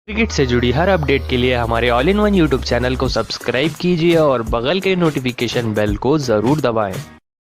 Cricket से जुड़ी हर update के लिए हमारे all in one YouTube channel को सब्सक्राइब कीजिए और बगल के नोटिफिकेशन बेल को जरूर दबाएं।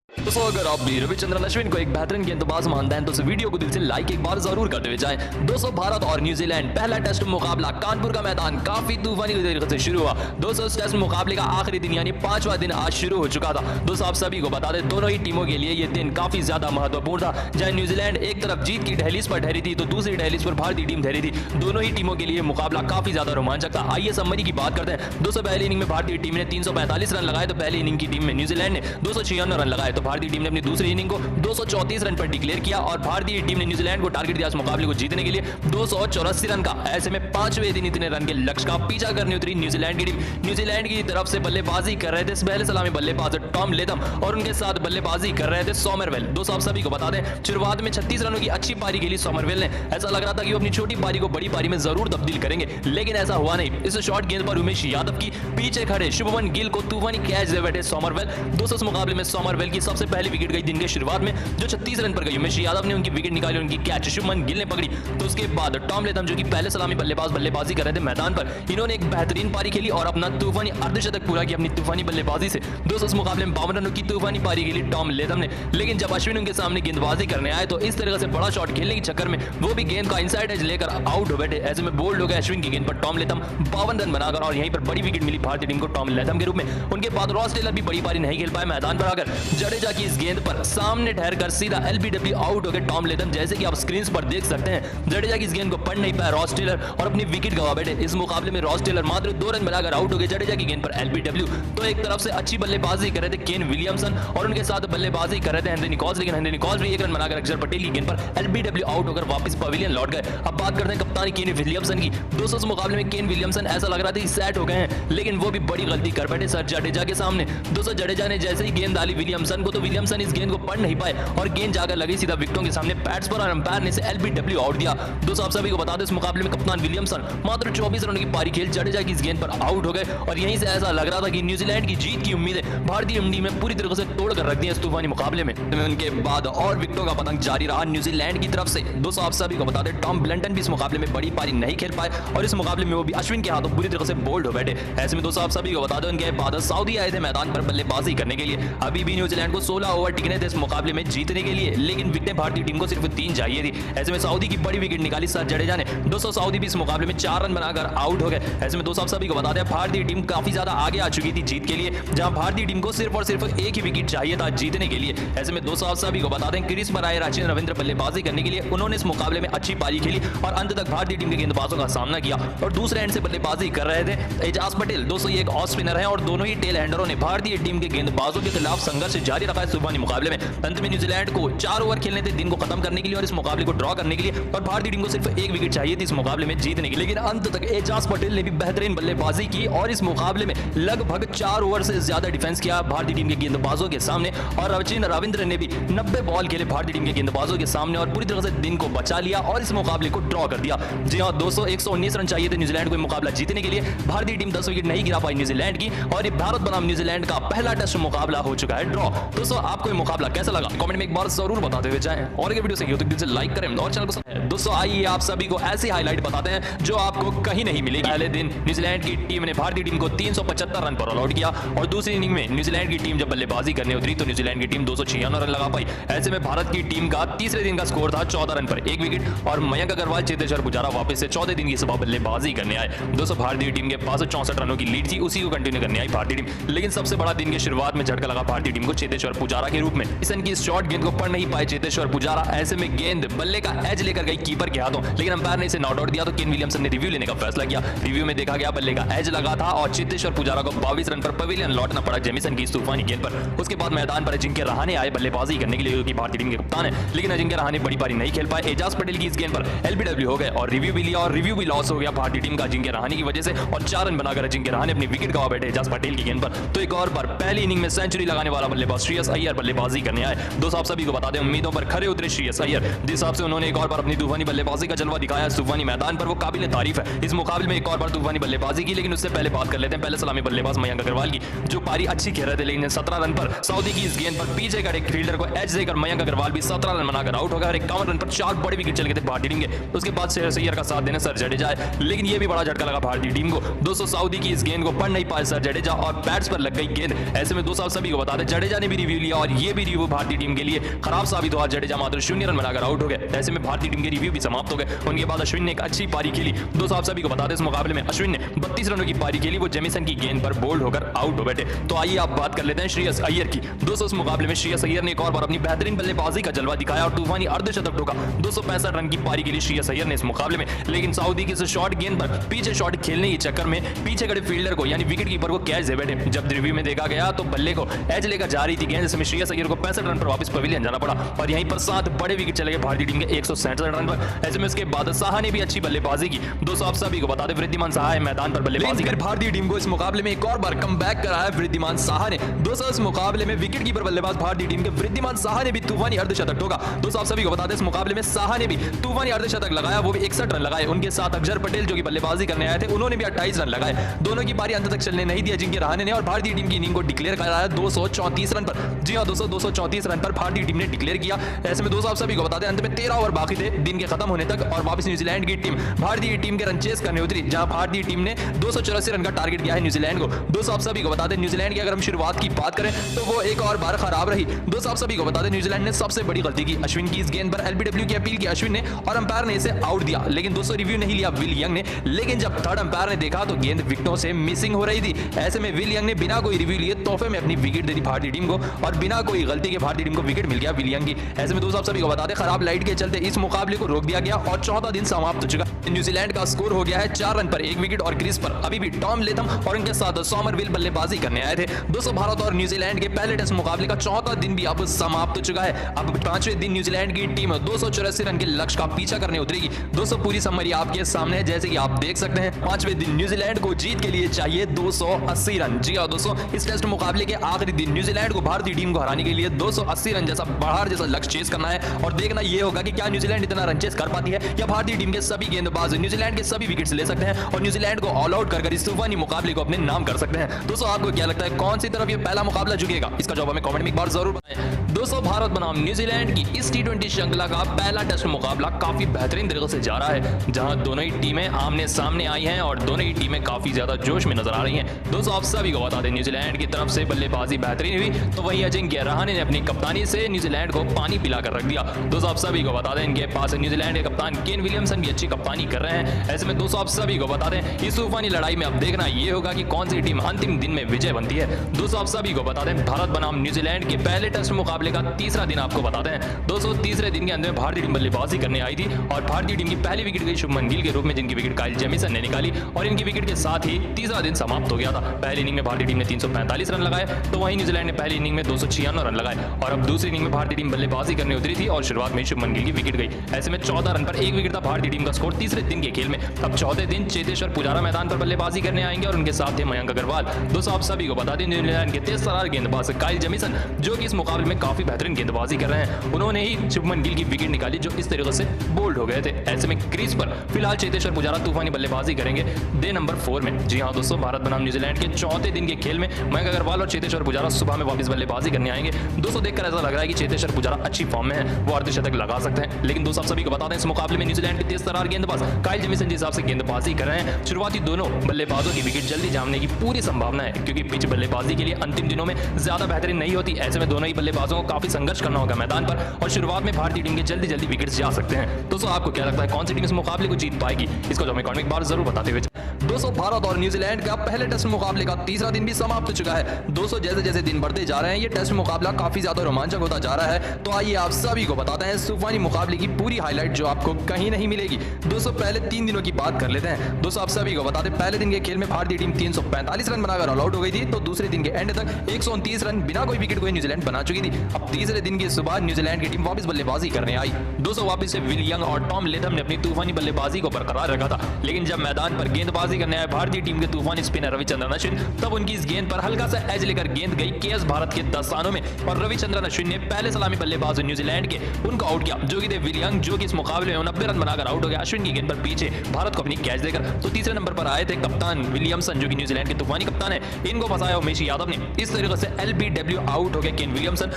दोस्तों अगर आप भी रविचंद्रन अश्विन को एक बेहतरीन गेंदबाज मानते हैं तो इस वीडियो को दिल से लाइक एक बार जरूर करते हुए जाएं। दोस्तों भारत और न्यूजीलैंड पहला टेस्ट मुकाबला कानपुर का मैदान काफी तूफानी तरीके से शुरू हुआ। दोस्तों इस टेस्ट मुकाबले का आखिरी दिन यानी 5वां दिन आज शुरू हो चुका था। दोस्तों आप सभी को बता दें दोनों ही टीमों के लिए ये दिन काफी ज्यादा महत्वपूर्ण था। जहां न्यूजीलैंड एक तरफ जीत की दहलीज पर ठहरी थी तो दूसरी दहलीज पर भारतीय टीम ठहरी थी। दोनों ही टीमों के लिए मुकाबला काफी ज्यादा रोमांचक था। आइए समरी की बात करते हैं। दोस्तों पहली इनिंग में भारतीय टीम ने 345 रन लगाए तो पहली इनिंग की टीम में न्यूजीलैंड ने 256 रन लगाए तो भारतीय टीम ने अपनी दूसरी इनिंग को 234 रन पर डिक्लेयर किया और भारतीय टीम ने न्यूजीलैंड को टारगेट दिया इस मुकाबले को जीतने के लिए 284 रन का। ऐसे में 5वें दिन इतने रन के लक्ष्य का पीछा करने उतरी न्यूजीलैंड की टीम। न्यूजीलैंड की तरफ से बल्लेबाजी कर रहे थे पहले सलामी बल्लेबाज टॉम लेथम और उनके साथ बल्लेबाजी कर रहे थे सोमरवेल। दोस्तों आप सभी को बता दें शुरुआत में 36 रनों की अच्छी पारी खेली सोमरवेल ने। ऐसा लग रहा था कि वो अपनी छोटी पारी को बड़ी पारी में जरूर तब्दील करेंगे, लेकिन ऐसा हुआ नहीं। इस शॉर्ट गेंद पर उमेश यादव की पीछे खड़े शुभमन गिल को तूफानी कैच दे बैठे सोमरवेल। दोस्तों इस मुकाबले में सोमरवेल की सबसे पहली विकेट गई दिन के शुरुआत में जो 36 रन पर गई। उमेश यादव ने उनकी विकेट निकाली, उनकी कैच शुभमन गिल ने पकड़ी। तो उसके बाद टॉम लेथम जो कि पहले सलामी बल्लेबाजी कर रहे थे मैदान पर, इन्होंने एक बेहतरीन पारी खेली और अपना तूफानी अर्धशतक पूरा किया अपनी तूफानी बल्लेबाजी से। दोस्तों इस मुकाबले में 52 रनों की तूफानी पारी खेली टॉम लेथम ने, लेकिन जब अश्विन उनके सामने गेंदबाजी करने आए तो इस तरह से बड़ा शॉट खेलने के चक्कर में वो भी गेंद का इनसाइड एज लेकर आउट हो बैठे। ऐसे में बोल्ड हो गए अश्विन की गेंद पर टॉम लेथम 52 रन बनाकर और यहीं पर बड़ी विकेट मिली भारतीय टीम को टॉम लेथम के रूप में। उनके बाद रॉस टेलर भी बड़ी पारी नहीं खेल पाए मैदान पर आकर। जडेजा की इस गेंद पर सामने ठहरकर सीधा एलबीडब्ल्यू आउट हो गए टॉम लेथम, जैसे कि आप स्क्रीन पर देख सकते हैं। जडेजा की इस गेंद को पढ़ नहीं पाया रॉस टेलर और अपनी विकेट गवा बैठे। इस मुकाबले में रॉस टेलर मात्र 2 रन बनाकर आउट हो गए जडेजा की गेंद पर एलबीडब्ल्यू। तो एक तरफ से अच्छी बल्लेबाजी कर रहे थे केन विलियमसन और उनके साथ बल्लेबाजी कर रहे थे हेनरी निकोल्स, लेकिन हेनरी निकोल्स भी 1 रन बनाकर अक्षर पटेल की गेंद पर एलबीडब्ल्यू आउट होकर वापस पवेलियन लौट गए। अब बात करते हैं कप्तान केन विलियमसन की। दोस्तों इस मुकाबले में केन विलियमसन ऐसा लग रहा था कि सेट हो गए हैं, लेकिन वो भी बड़ी गलती कर बैठे सर जडेजा के सामने। दोस्तों जडेजा ने जैसे ही गेंद डाली विलियमसन को तो विलियमसन इस गेंद को पढ़ नहीं पाए और गेंद जाकर लगी सीधा विकेटों के सामने पैड्स पर और अंपायर ने इसे एलबीडब्ल्यू आउट दिया। दोस्तों आप सभी को बता दें इस मुकाबले में कप्तान विलियमसन मात्र 24 रनों की पारी खेल जडेजा की इस गेंद पर आउट हो गए और यहीं से ऐसा लग रहा था कि न्यूजीलैंड की जीत की उम्मीदें भारतीय टीम में पूरी तरह से तोड़ कर रख दी इस तूफानी मुकाबले में। उनके बाद और विकेटों का पतंग जारी रहा न्यूजीलैंड की तरफ से। दोस्तों आप सभी को बता दें टॉम ब्लंटन भी इस मुकाबले में बड़ी पारी नहीं खेल पाए और इस मुकाबले में वो भी अश्विन के हाथों पूरी तरह से बोल्ड हो बैठे। ऐसे में दोस्तों आप सभी को बता दें उनके बाद सऊदी आए थे मैदान पर बल्लेबाजी करने के लिए। अभी भी न्यूजीलैंड को 16 ओवर टिकने थे इस मुकाबले में जीतने के लिए, लेकिन विकेटें भारतीय टीम को सिर्फ 3 चाहिए थी। ऐसे में सऊदी की बड़ी विकेट निकाली सर जडेजा ने। दोस्तों सऊदी भी इस मुकाबले में 4 रन बनाकर आउट हो गए। ऐसे में दोस्तों आप सभी को बता दें भारतीय टीम काफी ज्यादा आगे आ चुकी थी जीत के लिए, जहां भारतीय टीम को सिर्फ और सिर्फ एक ही विकेट चाहिए था जीतने के लिए। ऐसे में दोस्तों आप सभी को बता दें क्रीज पर आए राजेंद्र रविंद्र बल्लेबाजी करने के लिए। उन्होंने इस मुकाबले में अच्छी पारी खेली और अंत तक भारतीय टीम के गेंदबाजों का सामना किया और दूसरे एंड से बल्लेबाजी कर रहे थे एजाज पटेल। दोस्तों ये एक ऑफ स्पिनर है और दोनों ही टेल हैंडरों ने भारतीय टीम के गेंदबाजों के खिलाफ संघर्ष जारी रखा है तूफानी मुकाबले में। अंत में न्यूजीलैंड को 4 ओवर खेलने थे दिन को खत्म करने के लिए और इस मुकाबले को ड्रॉ करने के लिए, और भारतीय टीम को सिर्फ एक विकेट चाहिए थी इस मुकाबले में जीतने के लिए। लेकिन अंत तक एजाज पटेल ने भी बेहतरीन बल्लेबाजी की और इस मुकाबले में लगभग 4 ओवर से ज्यादा डिफेंस किया भारतीय टीम के गेंदबाजों के सामने और राजेंद्र रविंद्र ने भी 90 बॉल खेले भारतीय टीम के गेंदबाजों के सामने और पूरी तरह से दिन को बचा लिया और इस मुकाबले को ड्रॉ कर दिया। जी हां दोस्तों 119 रन चाहिए थे न्यूजीलैंड को मुकाबला जीतने के लिए। भारतीय टीम 10 विकेट नहीं गिरा पाई न्यूजीलैंड की और ये भारत बनाम न्यूजीलैंड का पहला टेस्ट मुकाबला हो चुका है ड्रॉ। दोस्तों आपको ये मुकाबला कैसा लगा कमेंट में एक बार जरूर बताते हुए जाएं और ये वीडियो सही हो तो दिल से लाइक करें और चैनल को दोस्तों आइए आप सभी को ऐसी हाईलाइट बताते हैं जो आपको कहीं नहीं मिलेगी। पहले दिन न्यूजीलैंड की टीम ने भारतीय टीम को 375 रन पर ऑल आउट किया और दूसरी इनिंग में न्यूजीलैंड की टीम जब बल्लेबाजी करने उतरी तो न्यूजीलैंड की टीम 296 रन लगा पाई। ऐसे में भारत की टीम का तीसरे दिन का स्कोर था 14 रन पर 1 विकेट और मयंक अग्रवाल चेतेश्वर पुजारा वापस से 14 दिन की सुबह बल्लेबाजी करने आए। दोस्तों भारतीय टीम के पास 64 रनों की लीड थी, उसी को कंटिन्यू करने आई भारतीय टीम, लेकिन सबसे बड़ा दिन की शुरुआत में झटका लगा भारतीय टीम को चेतेश्वर पुजारा के रूप में। ईसन की शॉर्ट गेंद को पढ़ नहीं पाए चेतेश्वर पुजारा। ऐसे में गेंद बल्ले का एज लेकर गई कीपर के हाथों, लेकिन अंपायर ने इसे नॉट आउट दिया तो केन विलियमसन ने रिव्यू लेने का फैसला किया। रिव्यू में देखा गया बल्ले का एज लगा था और चेतेश्वर पुजारा को 22 रन पर पवेलियन लौटना पड़ा जेमिसन की इस तूफानी गेंद पर। उसके बाद मैदान पर अजिंक्य रहाणे आए बल्लेबाजी करने के लिए, जो कि भारतीय टीम के कप्तान है, लेकिन अजिंक्य रहाणे बड़ी पारी नहीं खेल पाए। एजाज पटेल की इस गेंद पर एलबीडब्ल्यू हो गए और रिव्यू भी लिया और रिव्यू भी लॉस हो गया भारतीय टीम का अजिंक्य रहाणे की वजह से और 4 रन बनाकर अजिंक्य रहाणे अपनी विकेट गवा बैठे एजाज पटेल की गेंद पर। तो एक और बार पहली इनिंग में सेंचुरी लगाने वाला बल्लेबाज श्रेयस अय्यर बल्लेबाजी करने आए। दोस्तों आप सभी को बता दें उम्मीदों पर खरे उतरे श्रेयस अय्यर, जिस हिसाब से उन्होंने एक और बार अपनी तूफानी बल्लेबाजी का जलवा दिखाया है तूफानी मैदान पर, वो काबिल तारीफ है। इस मुकाबले में एक और बार तूफानी बल्लेबाजी की, लेकिन उससे पहले बात कर लेते हैं पहले सलामी बल्लेबाज मयंक अग्रवाल की, जो पारी अच्छी खेल रहे थे, लेकिन 17 रन पर सऊदी की इस गेंद पर पीछे का एक फील्डर को एज देकर मयंक अग्रवाल भी 17 रन बनाकर आउट हो गया और 51 रन पर 4 बड़े विकेट चल गए थे भारतीय टीम के। उसके बाद श्रेयस अय्यर का साथ देने सर जडेजा है, लेकिन ये भी बड़ा झटका लगा भारतीय टीम को। दोस्तों सऊदी की इस गेंद को पढ़ नहीं पाए सर जडेजा और बैट्स पर लग गई गेंद। ऐसे में दोस्तों आप सभी को बता दें जडेजा ने भी रिव्यू लिया और ये भी रिव्यू भारतीय टीम के लिए खराब साबित हुआ। जडेजा मात्र 0 रन बनाकर आउट हो गए। ऐसे में भारतीय टीम के रिव्यू भी समाप्त हो गए। उनके बाद अश्विन ने एक अच्छी पारी खेली। दोस्तों आप सभी को बता दें इस मुकाबले में अश्विन ने 32 रनों की पारी खेली, वो जेमिसन की गेंद पर बोल्ड होकर आउट हो बैठे। तो आइए आप बात कर लेते हैं श्रेयस अय्यर की। दोस्तों इस मुकाबले में श्रेयस अय्यर ने एक और बार अपनी बेहतरीन बल्लेबाजी का जलवा दिखाया और तूफानी अर्धशतक ठोका। 265 रन की पारी खेली श्रेयस अय्यर ने इस मुकाबले में, लेकिन सऊदी की इस शॉर्ट गेंद पर पीछे शॉट खेलने के चक्कर में पीछे खड़े फील्डर को यानी विकेट कीपर को कैच दे बैठे। जब रिव्यू में देखा गया तो बल्ले को एज लेकर जा रही थी गेंद, जिसमें श्रेयस अय्यर को 65 रन पर वापस पवेलियन जाना पड़ा और यहीं पर 7 बड़े विकेट चले गए भारतीय टीम के 167 रन पर। ऐसे में उसके बाद साहा ने भी अच्छी बल्लेबाजी की। दोस्तों आप सभी को बता दें वृद्धिमान साहा है मैदान पर बल्लेबाजी कर भारतीय टीम को इस मुकाबले में एक और बार कमबैक करा है वृद्धिमान साहा ने। दोस्तों इस मुकाबले में विकेट कीपर बल्लेबाज भारतीय टीम के वृद्धिमान साहा ने भी तूफानी अर्धशतक ठोका। दोस्तों आप सभी को बता दें इस मुकाबले में साहा ने भी तूफानी अर्धशतक लगाया, वो भी 61 रन लगाए। उनके साथ अक्षर पटेल जो कि बल्लेबाजी करने आए थे, उन्होंने भी 28 रन लगाए। दोनों की पारी अंत तक चलने नहीं दिया जिनके रहाणे ने और भारतीय टीम की इनिंग को डिक्लेयर कराया 234 रन पर। जी हां दोस्तों 234 रन पर भारतीय टीम ने डिक्लेयर किया। ऐसे में दोस्तों आप सभी को बता दें अंत में 13 ओवर बाकी थे दिन के खत्म होने तक और वापस न्यूजीलैंड की टीम भारतीय टीम के रन चेस करने उतरी, जहां भारतीय टीम ने 284 रन का टारगेट किया है न्यूजीलैंड को। दोस्तों आप सभी को बता दें न्यूजीलैंड की अगर हम शुरुआत की बात करें तो वो एक और बार खराब रही। दोस्तों आप सभी को बता दें न्यूजीलैंड ने सबसे बड़ी गलती की, अश्विन की इस गेंद पर एलबीडब्ल्यू की अपील की अश्विन ने और अंपायर ने इसे आउट दिया, लेकिन दोस्तों रिव्यू नहीं लिया विल यंग ने। लेकिन जब थर्ड अंपायर ने देखा तो गेंद विकेटों से मिसिंग हो रही थी। ऐसे में विल यंग ने बिना कोई रिव्यू लिए तोहफे में अपनी विकेट दे दी भारतीय टीम को और बिना कोई गलती के भारतीय टीम को विकेट मिल गया विल यंग की। ऐसे में दोस्तों आप सभी को बता दें खराब लाइट के चलते इस मुकाबले को रोक दिया गया और 14 दिन समाप्त हो चुका। न्यूजीलैंड का स्कोर हो गया है 4 रन पर 1 विकेट और क्रीज पर अभी भी टॉम लेथम और उनके साथ सोमरविल बल्लेबाजी करने आए थे। दोस्तों भारत और न्यूजीलैंड के पहले टेस्ट मुकाबले का चौथा दिन भी अब समाप्त हो चुका है। अब 5वें दिन न्यूजीलैंड की टीम 284 रन के लक्ष्य का पीछा करने उतरेगी। दोस्तों पूरी समरी आपके सामने है, जैसे कि आप देख सकते हैं 5वें दिन न्यूजीलैंड को जीत के लिए चाहिए 280 रन। जी हां दोस्तों इस टेस्ट मुकाबले के आखिरी दिन न्यूजीलैंड को भारतीय टीम को हराने के लिए 280 रन जैसा बाहर जैसा लक्ष्य चेस करना है और देखना यह होगा कि क्या न्यूजीलैंड इतना रन चेस कर पाती है या भारतीय टीम के सभी गेंदबाज न्यूजीलैंड के सभी विकेट्स ले सकते हैं और न्यूजीलैंड को ऑल आउट कर इस तूफानी मुकाबले को अपने नाम कर सकते हैं। दोस्तों आपको क्या लगता है कौन सी तरफ ये पहला मुकाबला झुकेगा? इसका जवाब हमें कमेंट में एक बार जरूर बताएं। दोस्तों भारत बनाम न्यूजीलैंड की इस T20 श्रृंखला का पहला टेस्ट मुकाबला काफी बेहतरीन तरीके से जा रहा है, जहां दोनों ही टीमें आमने सामने आई हैं और दोनों ही टीमें काफी ज्यादा जोश में नजर आ रही हैं। दोस्तों आप सभी को बता दें न्यूजीलैंड की तरफ से बल्लेबाजी बेहतरीन हुई, तो वहीं अजिंक्य रहाणे ने अपनी कप्तानी से न्यूजीलैंड को पानी पिलाकर रख दिया। दोस्तों आप सभी को बता दें इनके पास न्यूजीलैंड के कप्तान केन विलियमसन भी अच्छी कप्तानी कर रहे हैं। ऐसे में दोस्तों आप सभी को बता दें इस तूफानी लड़ाई में अब देखना ये होगा कि कौन सी टीम अंतिम दिन में विजय बनती है। दोस्तों आप सभी को बता दें भारत बनाम न्यूजीलैंड के पहले टेस्ट मुकाबले का तीसरा दिन आपको बताते हैं। दोस्तों तीसरे दिन के अंदर भारतीय टीम बल्लेबाजी करने आई थी और भारतीय टीम की पहली विकेट गई शुभमन गिल के रूप में, जिनकी विकेट काइल जेमिसन ने निकाली और इनकी विकेट के साथ ही तीसरा दिन समाप्त हो गया था। पहली इनिंग में भारतीय टीम ने 345 रन लगाए, तो वहीं न्यूजीलैंड ने पहली इनिंग में 296 रन लगाए और अब दूसरी इनिंग में भारतीय टीम बल्लेबाजी करने उतरी थी और शुरुआत में शुभमन गिल की विकेट गई। ऐसे में 14 रन पर 1 विकेट था भारतीय टीम का स्कोर तीसरे दिन के खेल में। अब चौथे दिन चेतेश्वर पुजारा मैदान पर बल्लेबाजी करने आएंगे और उनके साथ थे मयंक अग्रवाल। दोस्तों आप सभी को बता दें न्यूजीलैंड के तेज तर्रार गेंदबाज काइल जेमिसन जो कि इस मुकाबले में काफी बेहतरीन गेंदबाजी कर रहे हैं, उन्होंने ही शुभमन गिल की विकेट निकाली जो इस तरीके से बोल्ड हो गए थे। ऐसे में क्रीज पर फिलहाल चेतेश्वर पुजारा तूफानी बल्लेबाजी करेंगे डे नंबर 4 में। जी हां दोस्तों भारत बनाम न्यूजीलैंड के चौथे दिन के खेल में मयंक अग्रवाल और चेतेश्वर पुजारा सुबह में वापस बल्लेबाजी करने आएंगे। दोस्तों देखकर ऐसा लग रहा है कि चेतेश्वर पुजारा अच्छी फॉर्म में है, वो अर्धशतक लगा सकते हैं। लेकिन दोस्तों आप सभी को बता दें इस मुकाबले में न्यूजीलैंड के तेज तर्रार गेंदबाज काइल जेमिसन जिस हिसाब से गेंदबाजी कर रहे हैं, शुरुआती दोनों बल्लेबाजों की विकेट जल्दी जामने की पूरी संभावना है, क्योंकि पिच बल्लेबाजी के लिए अंतिम दिनों में ज्यादा बेहतरीन नहीं होती। ऐसे में दोनों ही बल्लेबाजों को काफी संघर्ष करना होगा मैदान पर और शुरुआत में भारतीय टीम के जल्दी विकेट्स जा सकते हैं। दोस्तों आपको क्या लगता है कौन सी टीम इस मुकाबले को जीत पाएगी? इसको जो हमें कमेंट में एक बार जरूर बताते हुए। दोस्तों भारत और न्यूजीलैंड का पहले टेस्ट मुकाबले का तीसरा दिन भी समाप्त हो चुका है। दोस्तों जैसे जैसे दिन बढ़ते जा रहे हैं ये टेस्ट मुकाबला काफी ज्यादा रोमांचक होता जा रहा है। तो आइए आप सभी को बताते हैं तूफानी मुकाबले की पूरी हाईलाइट जो आपको कहीं नहीं मिलेगी। दोस्तों पहले 3 दिनों की बात कर लेते हैं। दोस्तों आप सभी को बता दें पहले दिन के खेल में भारतीय टीम 345 रन बनाकर ऑल आउट हो गई थी, तो दूसरे दिन के एंड तक 129 रन बिना कोई विकेट को न्यूजीलैंड बना चुकी थी। अब तीसरे दिन की सुबह न्यूजीलैंड की टीम वापस बल्लेबाजी करने आई। दोस्तों वापस से विल यंग और टॉम लेथम ने अपनी तूफानी बल्लेबाजी को बरकरार रखा था, लेकिन जब मैदान पर गेंदबाजी बल्लेबाजी करने आए भारतीय टीम के तूफानी स्पिनर रविचंद्रन अश्विन, तब उनकी इस गेंद पर हल्का सा एज लेकर गेंद गई केएस भारत के 10 स्थानों में और रविचंद्रन अश्विन ने पहले सलामी बल्लेबाज न्यूजीलैंड के उनको आउट किया जो कि थे विल यंग, जो कि इस मुकाबले में 90 रन बनाकर आउट हो गया अश्विन की गेंद पर पीछे भारत को अपनी कैच देकर। तो तीसरे नंबर पर आए थे कप्तान विलियमसन, जो कि न्यूजीलैंड के तूफानी कप्तान है। इनको फंसाया उमेश यादव ने। इस तरीके से एलबीडब्ल्यू आउट हो गए केन विलियमसन।